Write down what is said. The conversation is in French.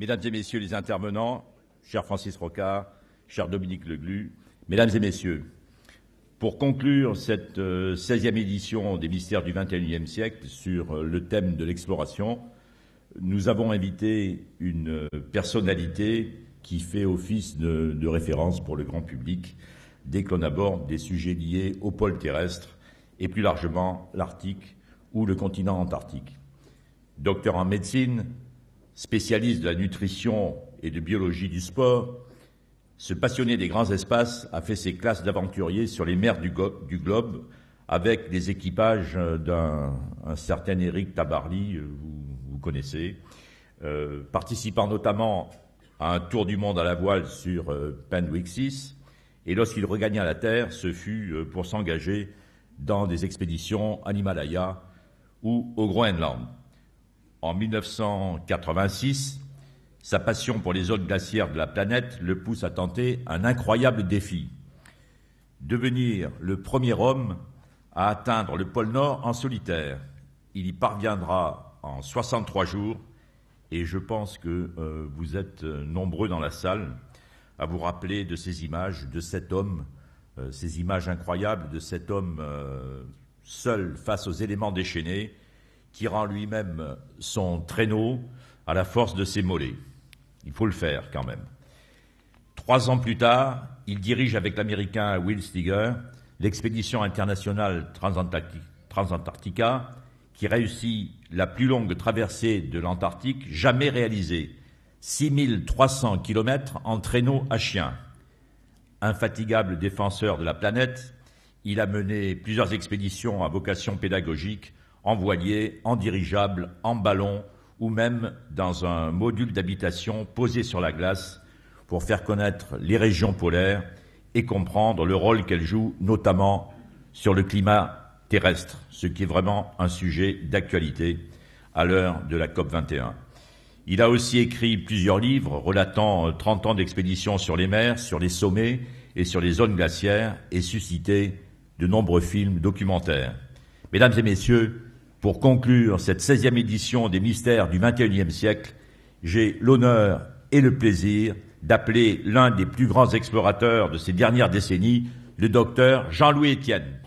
Mesdames et messieurs les intervenants, cher Francis Rocard, cher Dominique Leglu, mesdames et messieurs, pour conclure cette 16e édition des Mystères du XXIe siècle sur le thème de l'exploration, nous avons invité une personnalité qui fait office de référence pour le grand public dès qu'on aborde des sujets liés au pôle terrestre et plus largement l'Arctique ou le continent antarctique. Docteur en médecine, spécialiste de la nutrition et de biologie du sport, ce passionné des grands espaces a fait ses classes d'aventuriers sur les mers du globe avec les équipages d'un certain Éric Tabarly, vous connaissez, participant notamment à un tour du monde à la voile sur Penwick 6, et lorsqu'il regagna la Terre, ce fut pour s'engager dans des expéditions à l'Himalaya ou au Groenland. En 1986, sa passion pour les zones glaciaires de la planète le pousse à tenter un incroyable défi, devenir le premier homme à atteindre le pôle Nord en solitaire. Il y parviendra en 63 jours et je pense que vous êtes nombreux dans la salle à vous rappeler de ces images, de cet homme, ces images incroyables de cet homme seul face aux éléments déchaînés qui rend lui-même son traîneau à la force de ses mollets. Il faut le faire quand même. 3 ans plus tard, il dirige avec l'Américain Will Steger l'expédition internationale Transantarctica qui réussit la plus longue traversée de l'Antarctique jamais réalisée, 6300 km en traîneau à chien. Infatigable défenseur de la planète, il a mené plusieurs expéditions à vocation pédagogique en voilier, en dirigeable, en ballon ou même dans un module d'habitation posé sur la glace pour faire connaître les régions polaires et comprendre le rôle qu'elles jouent, notamment sur le climat terrestre, ce qui est vraiment un sujet d'actualité à l'heure de la COP21. Il a aussi écrit plusieurs livres relatant 30 ans d'expédition sur les mers, sur les sommets et sur les zones glaciaires et suscité de nombreux films documentaires. Mesdames et messieurs, pour conclure cette 16e édition des Mystères du XXIe siècle, j'ai l'honneur et le plaisir d'appeler l'un des plus grands explorateurs de ces dernières décennies, le docteur Jean-Louis Etienne.